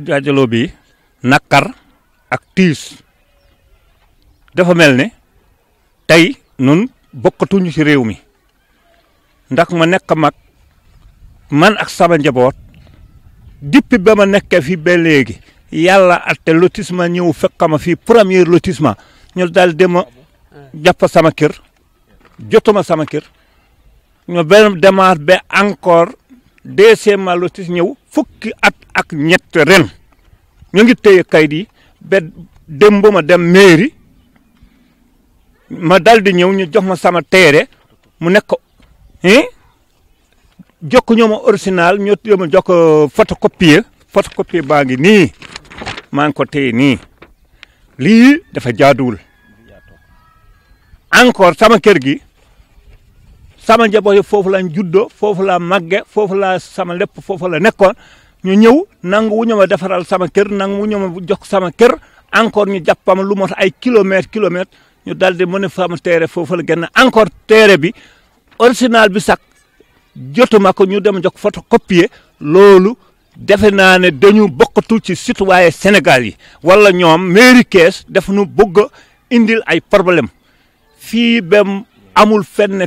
dajaloo bi nakar ak tiis dafa mel ne tey nun bokkatuñu ci réew mi ndax ma nekk mag man ak sama njaboot depuis ba ma nekkee fi ba léegi yàlla atte lotissement ñëw fekk ma fi premier lotissement ñu daal dema jàpp sama kër jotuma sama kër ñu benn démarre ba encore deuxièmement lotissement ñëw fukki at ak ñett ren ñu ngi téye kayit yi ba démb ma dem mairie ma dal di ñëw ñu jox ma sama teere mu nekk jokk ñoo ma original ñoo ma jokk photocopie baa ngi nii maa ngi ko téye nii lii dafa jaaduwul encore sama kër gi sama njaboot yi foofu lañ juddoo foofu la màgge foofu la sama lépp foofu la nekkoon ñu ñëw nangu wu ñu ma defaral sama kër nangu wu ñu ma jox sama kër encore ñu jàppama lu mot ay kilomètres ñu daal di mën a fama teere foofu la génn encore teere bi original bi sax jotuma ko ñu dem jox photocopier loolu defe naa ne dañu bokkatu ci citoyen Sénégal yi wala ñoom mairie Kees daf nu bëgg a indil ay problème fii ba amul fenn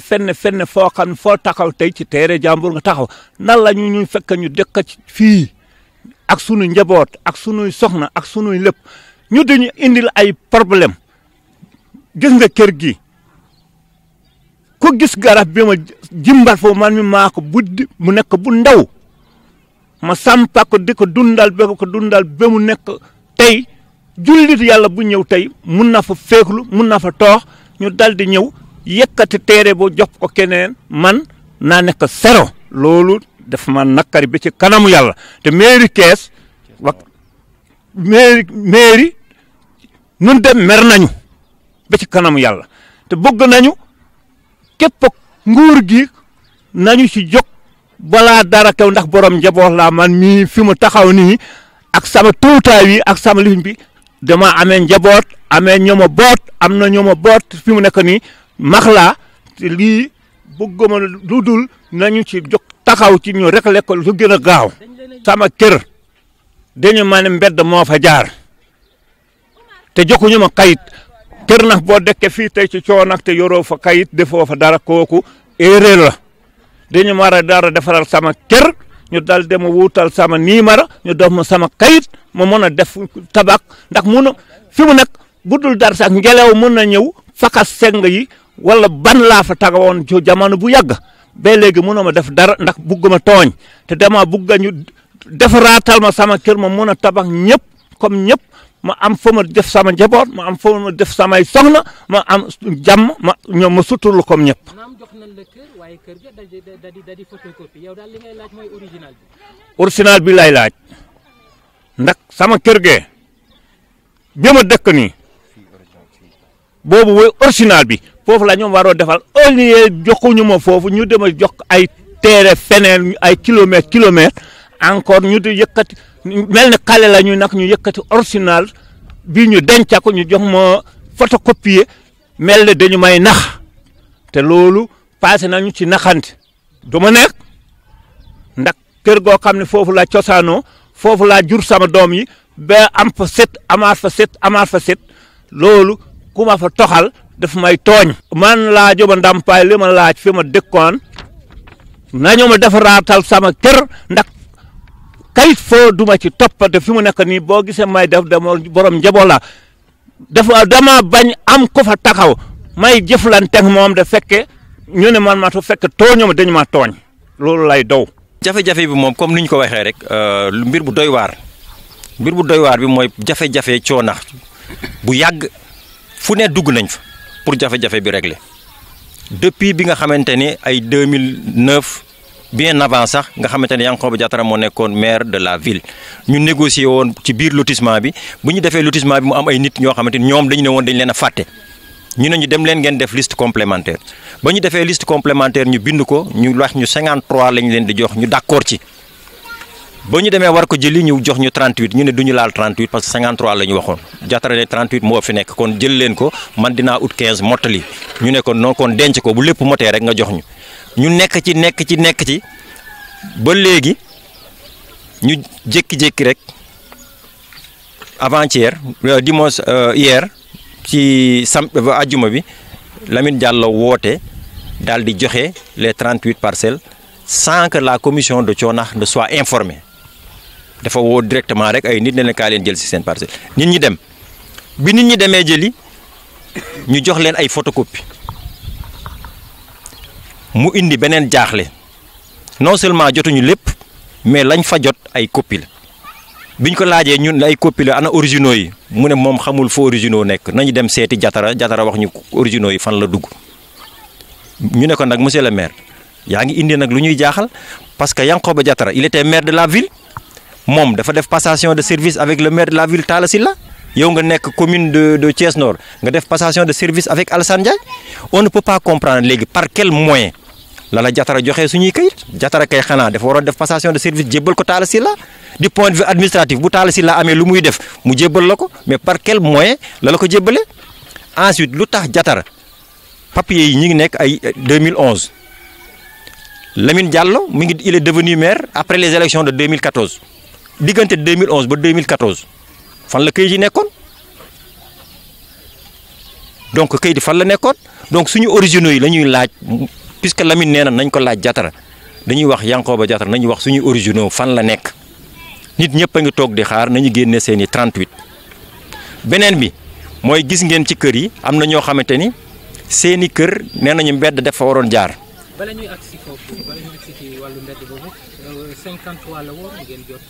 foo xam foo taxaw tey ci teere jàmbur nga taxaw nan la ñu fekk ñu dëkk ci fii ak sunu njaboot ak sunuy soxna ak sunuy lépp ñu dañu indil ay problème gis nga kër gi ku gis garab bi ma jimbal foofu man mi maa ko buddi mu nekk bu ndaw ma sampa ko di ko dundal ba mu nekk tey jullit yàlla bu ñëw tey mun na fa féeklu mun na fa toox ñu dal di ñëw yëkkati teere boo jox ko keneen man naa nekk zéro loolu dafa ma nakkari ba ci kanamu yàlla te mairie Kees wax mairie nun dem mer nañu ba ci kanamu yàlla te bëgg nañu képp nguur gi nañu ci jóg balaa dara kew ndax borom njaboot laa man mii fi mu taxaw nii ak sama tuutaay wi ak sama lifin bi dama amee njaboot amee ñooma boot am na ñooma boot fi mu nekk nii max laa te lii bëgguma lu dul nañu ci jóg taxaw ci ñu rek lekk lu gën a gaaw sama kër dañu ma ne mbedd moo fa jaar te jokkuñu ma kayit kër nag boo dekkee fii tey ci coono te yoroo fa kayit defoo fa dara kooku erreur la dañu ma war a dara defaral sama kër ñu dal dem wuutal sama numéro ñu dox ma sama kayit ma mën a def tabac ndax mun a fi mu nekk bu dul dara sax ngelaw mën na ñëw fakas seng yi wala ban laa fa tagawoon ci jamono bu yàgg ba léegi mënoo ma def dara ndax bugguma tooñ te dama bugga ñu defaraatal ma sama kër ma mën a tabax ñëpp comme ñëpp ma am fa ma def sama njaboot ma am fa ma def samay soxna ma am jàmm ma ñoom ma suturlu comme ñëpp. naam jox nañ la kër waaye kër ga da di photocopie yow daal li ngay laaj mooy original bi. original bi lay laaj ndax sama kër gee bi ma dëkk nii boobu mooy original bi foofu la ñoom waroo defal au lieu joxuñu ma foofu ñu dem a jox ay teere feneen ay kilomètres encore ñu di yëkkati mel ne xale la ñu nag ñu yëkkati original bi ñu denca ko ñu jox ma photocopier mel ne dañu may nax te loolu passé nañu ci naxante du ma nekk ndax kër goo xam ne foofu laa cosaanoo foofu laa jur sama doom yi ba am fa set amaat fa set loolu ku ma fa toxal daf may tooñ man laa joba ndàmpaay li ma laaj fi ma dëkkoon nañu ma defaraatal sama kër ndax kayit foo duma ci toppate fi mu nekk nii boo gisee may def dama borom njaboot la dama bañ am ko fa taxaw may jëflante moom de fekke ñu ne man ma to fekk tooñu ma dañu ma tooñ loolu lay dow jafe-jafe bi moom comme ni ñu ko waxee rek mbir bu doy waar bi mooy jafe-jafe coonax bu yàgg fu ne dugg nañ fa pour jafe-jafe bi régler depuis bi nga xamante ni ay 2009 bien avant sax nga xamante ne Yankhoba Diattara moo nekkoon maire de la ville ñu négocier woon ci biir lotissement bi bu ñu defee lotissement bi mu am ay nit ñoo xamante ni ñoom dañu ne woon dañ leen a fàtte ñu ne ñu dem leen ngeen def liste complémentaire ba ñu defee liste complémentaire ñu bind ko ñu wax ñu 53 lañ leen di jox ñu d'accord ci ba ñu demee war ko jëli ñu jox ñu 38 ñu ne duñu laal 38 parce que 53 la ñu waxoon Diattara ne 38 moo fi nekk kon jël leen ko man dinaa ut 15 mottali ñu ne kon non kon denc ko bu lépp motee rek nga jox ñu nekk ci ba léegi ñu jékki-jékki rek avant-hier dimanche hier ci àjjuma bi Lamine Diallo woote daal di joxe les 38 parcelles sans que la commission de Thionax ne soit informée dafa woo directement rek ay nit ne leen kaa leen jël si seen parcelle nit ñi dem bi nit ñi demee jëli ñu jox leen ay photocopie mu indi beneen jaaxle non seulement jotuñu lépp mais lañ fa jot ay copie la biñ ko laajee ñun ay copie la ana originaux yi mu ne moom xamul fa originaux nekk nañu dem seeti jatara wax ñu originaux yi fan la dugg ñu ne ko nag monsieur le maire yaa ngi indi nag lu ñuy jaaxal parce que Yankhoba Diattara il était maire de la ville moom dafa def passation de service avec le maire de la ville Talla Sylla yow nga nekk commune de Thiès Nord nga def passation de service avec Alassane Ndiaye on ne peut pas comprendre léegi par quel moyen la Diattara joxe suñuy kayit Diattara kay xanaa dafa waroon def passation de service jébbal ko Talla Sylla du point de vue administratif bu Talla Sylla amee lu muy def mu jébbal la ko mais par quel moyen la ko jébbale ensuite lu tax Diattara papier yi ñu ngi nekk ay 2011 Lamine Diallo il est devenu maire après les élections de 2014 diggante 2011 ba 2014 fan la kayit yi nekkoon donc kayit yi fan la nekkoon donc suñu originaux yi la ñuy laaj puisque Lamine nee na nañ ko laaj Diattara dañuy wax Yankhoba Diattara nañuy wax suñu originaux fan la nekk nit ñëpp a ngi toog di xaar nañu génne seeni 38 beneen bi mooy gis ngeen ci kër yi am na ñoo xamante ni seeni kër nee nañu mbedd dafa waroon jaar. bala ñuy agsi foofu bala ñuy agsi ci wàllu mbedd boobu 53 la woon ngeen jot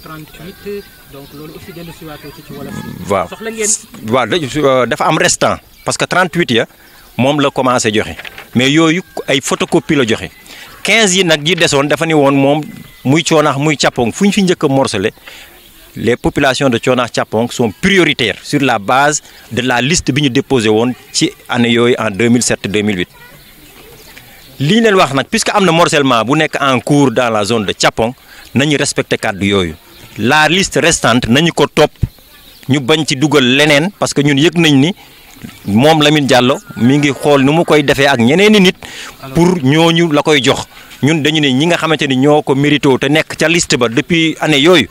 38 donc loolu aussi dellu si waatoo ci wala si. waaw soxla ngeen. waaw dafa am restant parce que 38 ya moom la commencé joxe mais yooyu ay photocopie la joxe 15 yi nag yi desoon dafa ni woon moom muy Thionax muy Thiappong fu ñu fi njëkk a morcelé les populations de Thionax Thiappong sont prioritaires sur la base de la liste bi ñu déposé woon ci année yooyu en 2007 2008. li ñu leen wax nag puisque am na morcellement bu nekk en cours dans la zone de Thiappong nañu respecté kàddu yooyu la liste restante nañu ko topp ñu bañ ci dugal leneen parce que ñun yëg nañ ni moom Lamine Diallo mi ngi xool nu mu koy defee ak ñeneeni nit pour ñooñu la koy jox ñun dañu ne ñi nga xamante ni ñoo ko mérito te nekk ca liste ba depuis année yooyu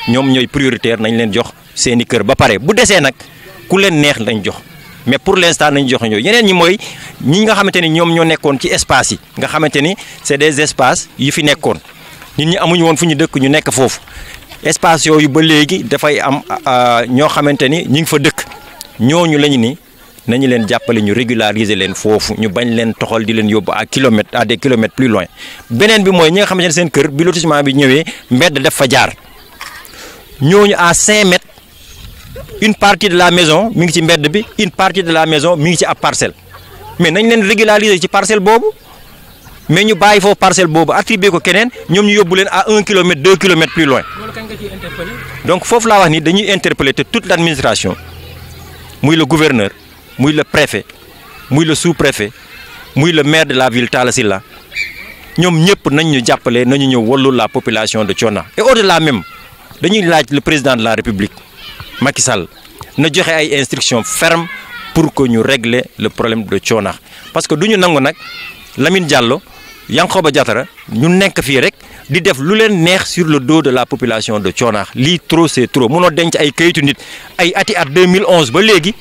ñoom ñooy prioritaire nañ leen jox seeni kër ba pare bu desee nag ku leen neex lañ jox mais pour l'instant nañu joxe ñooyu yeneen ñi mooy ñi nga xamante ni ñoom ñoo nekkoon ci espace yi nga xamante ni c'est des espaces yu fi nekkoon nit ñi amuñu woon fu ñu dëkk ñu nekk foofu espace yooyu ba léegi dafay am ñoo xamante ni ñu ngi fa dëkk ñooñu lañu ni nañu leen jàppale ñu régulariser leen foofu ñu bañ leen toxal di leen yóbbu à des kilomètres plus loin beneen bi mooy ñi nga xamante ne seen kër bi lotissement bi ñëwee mbedd def fa jaar ñooñu à 5 mètres une partie de la maison mi ngi ci mbedd bi une partie de la maison mi ngi ci ab parcelle mais nañ leen régulariser ci parcelle boobu mais ñu bàyyi foofu parcelle boobu attribué ko keneen ñoom ñu yóbbu leen à 1 kilomètre 2 kilomètres plus loin. loolu kañ nga ciy interpellé. donc foofu laa wax ni dañuy interpeller te toute l'administration muy le gouverneur muy le préfet muy le sous-préfet muy le maire de la ville Talla Sylla ñoom ñëpp nañ ñu jàppale nañu ñëw wallu la population de Thionax et au-delà même dañuy laaj le président de la République Macky Sall na joxe ay instructions fermes pour que ñu régler le problème de Thionax parce que du ñu nangu nag Lamine Diallo Yankhoba Diattara ñu nekk fii rek di def lu leen neex sur le dos de la population de Thionax lii trop c'est trop mënoo denc ay kayitu nit ay ati at 2011 ba léegi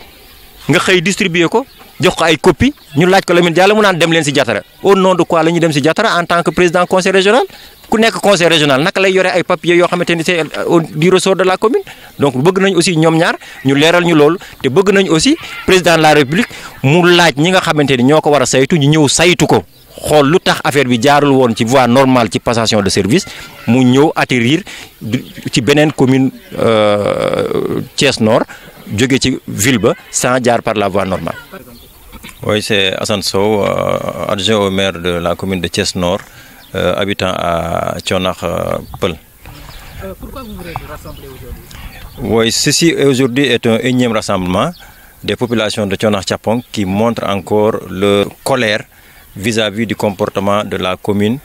nga xëy distribuer ko jox ko ay copie ñu laaj ko Lamine Diallo mu naan dem leen ci Diattara au nom de quoi la ñu dem ci Diattara en tant que président conseil régional ku nekk conseil régional naka lay yore ay papiers yoo xamante ni c'est du ressort de la commune donc bëgg nañ aussi ñoom ñaar ñu leeral ñu loolu te bëgg nañ aussi président de la république mu laaj ñi nga xamante ni ñoo ko war a saytu ñu ñëw saytu ko xool lu tax affaire bi jaarul woon ci voie normale ci passation de service mu ñëw atterrir ci beneen commune Thiès Nord jóge ci ville ba sans jaar par la voie normale. Oui, c'est Assane Sow, adjoint au maire de la commune de Thiès Nord, habitant à Thionax Peul. Pourquoi vous voulez vous rassembler aujourd'hui? Oui, ceci aujourd'hui est un énième rassemblement des populations de Thionax Thiappong qui montrent encore leur colère vis-à-vis du comportement de la commune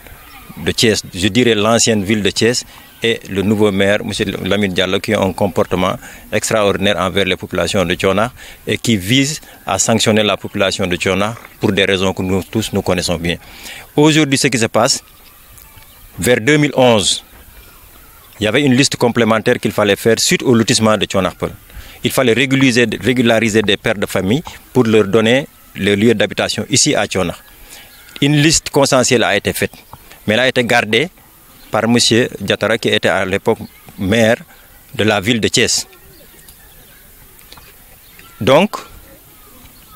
de Thiès, je dirais l'ancienne ville de Thiès, et le nouveau maire, M. Lamine Diallo, qui a un comportement extraordinaire envers les populations de Thionax et qui vise à sanctionner la population de Thionax pour des raisons que nous tous nous connaissons bien. Aujourd'hui, ce qui se passe, vers 2011, il y avait une liste complémentaire qu'il fallait faire suite au lotissement de Thionarpel. Il fallait régulariser des pères de famille pour leur donner le lieu d'habitation ici à Thionar. Une liste consensuelle a été faite, mais elle a été gardée par M. Diatara qui était à l'époque maire de la ville de Thiès. Donc,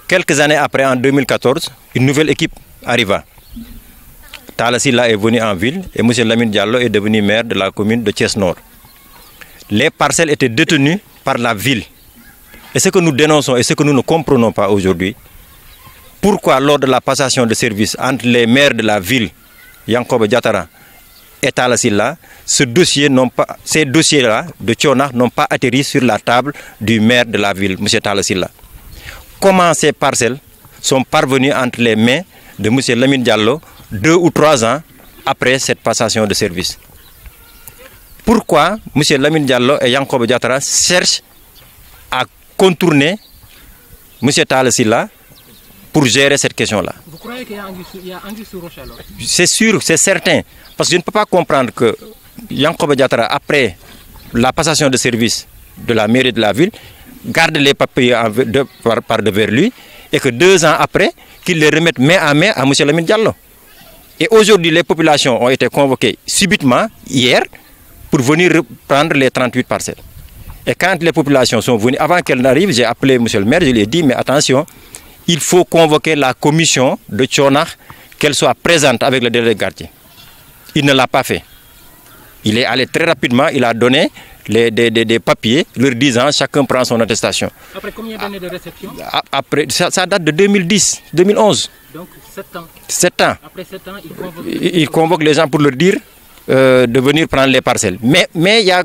quelques années après, en 2014, une nouvelle équipe arriva. Talla Sylla est venu en ville et M. Lamine Diallo est devenu maire de la commune de Thiès-Nord. Les parcelles étaient détenues par la ville. Et ce que nous dénonçons et ce que nous ne comprenons pas aujourd'hui, pourquoi lors de la passation de service entre les maires de la ville, Yankoba Diatara et Talla Sylla, ces dossiers-là de Thionar n'ont pas atterri sur la table du maire de la ville, M. Talla Sylla. Comment ces parcelles sont parvenues entre les mains de M. Lamine Diallo 2 ou 3 ans après cette passation de service? Pourquoi M. Lamine Diallo et Yankoba Diatara cherchent à contourner M. Talla Sylla pour gérer cette question-là? Vous croyez qu'il y a anguille sous roche alors? C'est sûr, c'est certain. Parce que je ne peux pas comprendre que Yankoba Diatara, après la passation de service de la mairie de la ville, garde les papiers par devers lui et que 2 ans après, qu'il les remette main à M. Lamine Diallo. Et aujourd'hui, les populations ont été convoquées subitement, hier, pour venir reprendre les 38 parcelles. Et quand les populations sont venues, avant qu'elles n'arrivent, j'ai appelé M. le maire, je lui ai dit, mais attention, il faut convoquer la commission de Thionar, qu'elle soit présente avec le délégué quartier. Il ne l'a pas fait. Il est allé très rapidement, il a donné des papiers, leur disant chacun prend son attestation. Après combien d'années de réception? Après, ça date de 2010, 2011. Donc 7 ans. 7 ans. Après 7 ans, il convoque les gens pour leur dire de venir prendre les parcelles. Mais il y a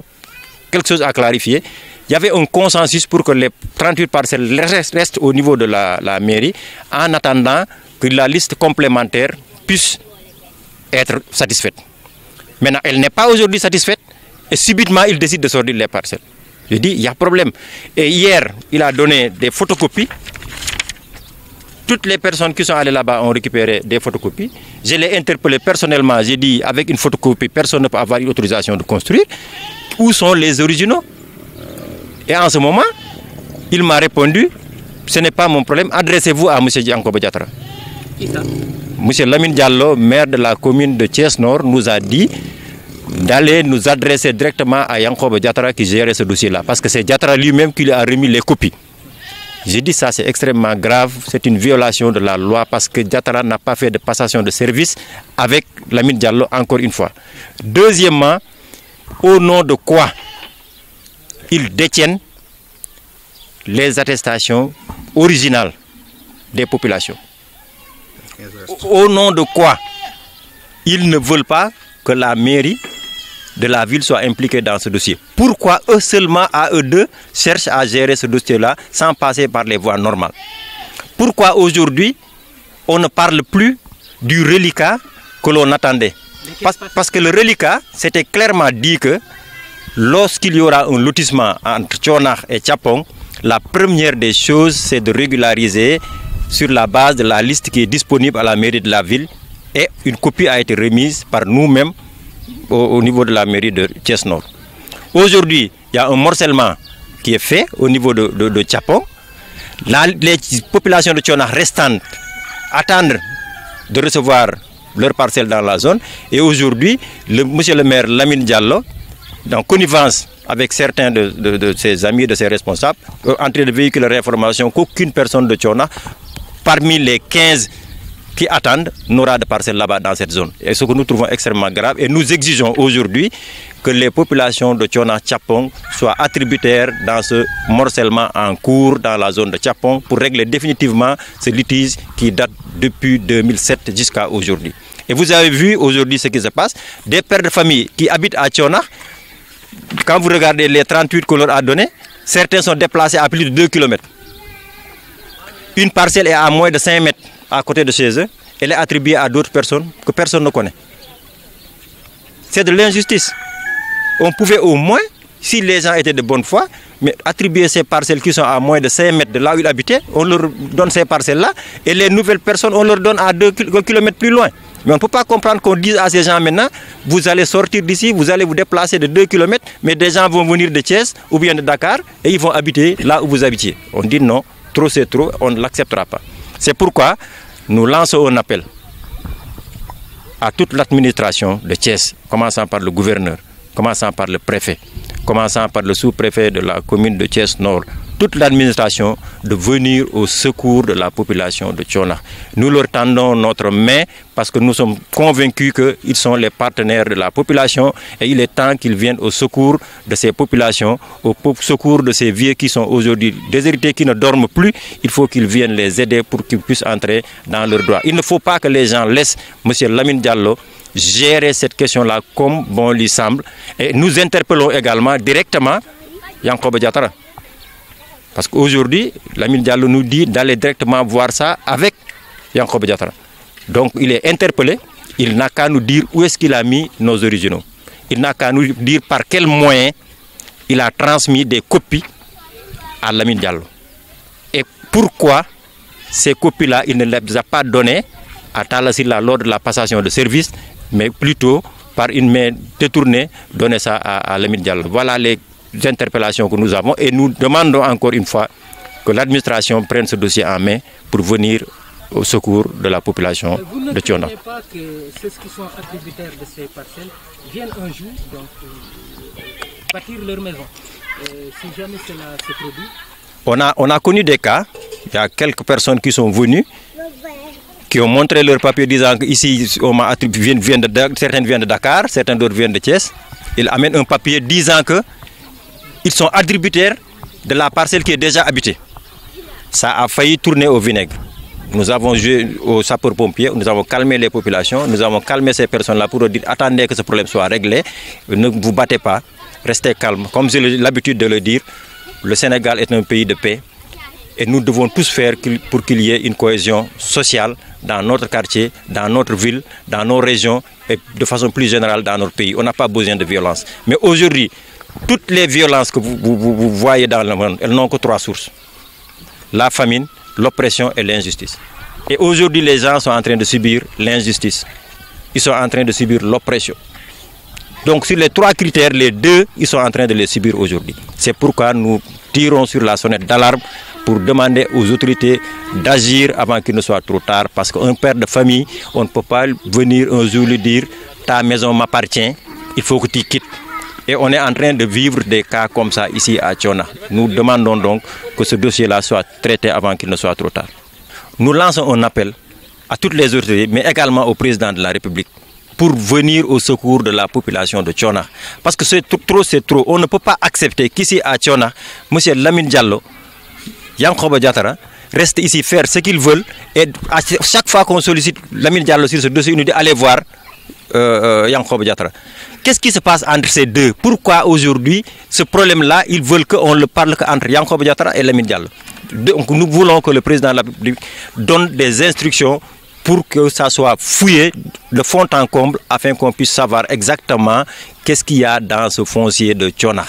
quelque chose à clarifier. Il y avait un consensus pour que les 38 parcelles restent au niveau de la mairie en attendant que la liste complémentaire puisse être satisfaite. Maintenant, elle n'est pas aujourd'hui satisfaite et subitement, il décide de sortir les parcelles. Je dis, il y a problème. Et hier, il a donné des photocopies. Toutes les personnes qui sont allées là-bas ont récupéré des photocopies. Je l'ai interpellé personnellement. J'ai dit, avec une photocopie, personne ne peut avoir une autorisation de construire. Où sont les originaux? Et en ce moment, il m'a répondu, ce n'est pas mon problème, adressez-vous à M. Yankoba Diatara. Qui ça? M. Lamine Diallo, maire de la commune de Thiès-Nord, nous a dit d'aller nous adresser directement à Yankoba Diatara qui gérait ce dossier-là. Parce que c'est Diatara lui-même qui lui a remis les copies. J'ai dit ça, c'est extrêmement grave, c'est une violation de la loi parce que Diatara n'a pas fait de passation de service avec Lamine Diallo encore une fois. Deuxièmement, au nom de quoi ils détiennent les attestations originales des populations? Au nom de quoi ils ne veulent pas que la mairie de la ville soit impliquée dans ce dossier? Pourquoi eux seulement, à eux deux, cherchent à gérer ce dossier-là sans passer par les voies normales? Pourquoi aujourd'hui on ne parle plus du reliquat que l'on attendait? Parce que le reliquat, c'était clairement dit que lorsqu'il y aura un lotissement entre Thionar et Thiapong, la première des choses, c'est de régulariser sur la base de la liste qui est disponible à la mairie de la ville. Et une copie a été remise par nous-mêmes au niveau de la mairie de Thiès-Nord. Aujourd'hui, il y a un morcellement qui est fait au niveau de Thiapong. Les populations de Thionar restantes attendent de recevoir leurs parcelles dans la zone. Et aujourd'hui, monsieur le maire Lamine Diallo, en connivence avec certains de ses amis, de ses responsables, en train de véhiculer l'information qu'aucune personne de Thionar, parmi les 15 qui attendent, n'aura de parcelles là-bas dans cette zone. Et ce que nous trouvons extrêmement grave. Et nous exigeons aujourd'hui que les populations de Thionar-Thiapong soient attributaires dans ce morcellement en cours dans la zone de Thiapong pour régler définitivement ce litige qui date depuis 2007 jusqu'à aujourd'hui. Et vous avez vu aujourd'hui ce qui se passe. Des pères de famille qui habitent à Thionar, quand vous regardez les 38 qu'on leur a donnés, certains sont déplacés à plus de 2 km. Une parcelle est à moins de 5 mètres à côté de chez eux. Elle est attribuée à d'autres personnes que personne ne connaît. C'est de l'injustice. On pouvait au moins, si les gens étaient de bonne foi, mais attribuer ces parcelles qui sont à moins de 5 mètres de là où ils habitaient, on leur donne ces parcelles-là, et les nouvelles personnes, on leur donne à 2 km plus loin. Mais on ne peut pas comprendre qu'on dise à ces gens maintenant, vous allez sortir d'ici, vous allez vous déplacer de 2 km, mais des gens vont venir de Thiès ou bien de Dakar et ils vont habiter là où vous habitiez. On dit non, trop c'est trop, on ne l'acceptera pas. C'est pourquoi nous lançons un appel à toute l'administration de Thiès, commençant par le gouverneur, commençant par le préfet, commençant par le sous-préfet de la commune de Thiès Nord, toute l'administration de venir au secours de la population de Tchonakh. Nous leur tendons notre main parce que nous sommes convaincus qu'ils sont les partenaires de la population et il est temps qu'ils viennent au secours de ces populations, au secours de ces vieux qui sont aujourd'hui déshérités, qui ne dorment plus. Il faut qu'ils viennent les aider pour qu'ils puissent entrer dans leurs droits. Il ne faut pas que les gens laissent M. Lamine Diallo gérer cette question-là comme bon lui semble. Et nous interpellons également directement Yankhoba Diattara. Parce qu'aujourd'hui, Lamine Diallo nous dit d'aller directement voir ça avec Yankhoba Diattara. Donc il est interpellé, il n'a qu'à nous dire où est-ce qu'il a mis nos originaux. Il n'a qu'à nous dire par quel moyen il a transmis des copies à Lamine Diallo. Et pourquoi ces copies-là, il ne les a pas données à Talla Sylla lors de la passation de service, mais plutôt par une main détournée, donner ça à Lamine Diallo. Voilà les interpellations que nous avons et nous demandons encore une fois que l'administration prenne ce dossier en main pour venir au secours de la population de Tchonakh. Vous ne craignez pas que ceux qui sont attributaires de ces parcelles viennent un jour donc, bâtir leur maison si jamais cela se produit? On a connu des cas, il y a quelques personnes qui sont venues, qui ont montré leur papier disant qu'ici, certains viennent de Dakar, certains d'autres viennent de Thiès. Ils amènent un papier disant que ils sont attributaires de la parcelle qui est déjà habitée. Ça a failli tourner au vinaigre. Nous avons joué aux sapeurs-pompiers, nous avons calmé les populations, nous avons calmé ces personnes-là pour leur dire attendez que ce problème soit réglé, ne vous battez pas, restez calme. Comme j'ai l'habitude de le dire, le Sénégal est un pays de paix et nous devons tous faire pour qu'il y ait une cohésion sociale dans notre quartier, dans notre ville, dans nos régions et de façon plus générale dans notre pays. On n'a pas besoin de violence. Mais aujourd'hui, toutes les violences que vous voyez dans le monde, elles n'ont que 3 sources. La famine, l'oppression et l'injustice. Et aujourd'hui, les gens sont en train de subir l'injustice. Ils sont en train de subir l'oppression. Donc sur les 3 critères, les 2, ils sont en train de les subir aujourd'hui. C'est pourquoi nous tirons sur la sonnette d'alarme pour demander aux autorités d'agir avant qu'il ne soit trop tard. Parce qu'un père de famille, on ne peut pas venir un jour lui dire « ta maison m'appartient, il faut que tu quittes ». Et on est en train de vivre des cas comme ça ici à Tchonakh. Nous demandons donc que ce dossier-là soit traité avant qu'il ne soit trop tard. Nous lançons un appel à toutes les autorités, mais également au président de la République, pour venir au secours de la population de Tchonakh. Parce que c'est trop. On ne peut pas accepter qu'ici à Tchonakh, M. Lamine Diallo, Yankhoba Diattara, restent ici faire ce qu'ils veulent. Et à chaque fois qu'on sollicite Lamine Diallo sur ce dossier, il nous dit allez voir Yankhoba Diattara. Qu'est-ce qui se passe entre ces deux? Pourquoi aujourd'hui, ce problème-là, ils veulent qu'on le parle entre Yankhoba Diattara et Lamine Diallo? Donc nous voulons que le président de la République donne des instructions pour que ça soit fouillé de fond en comble afin qu'on puisse savoir exactement qu'est-ce qu'il y a dans ce foncier de Tchonakh.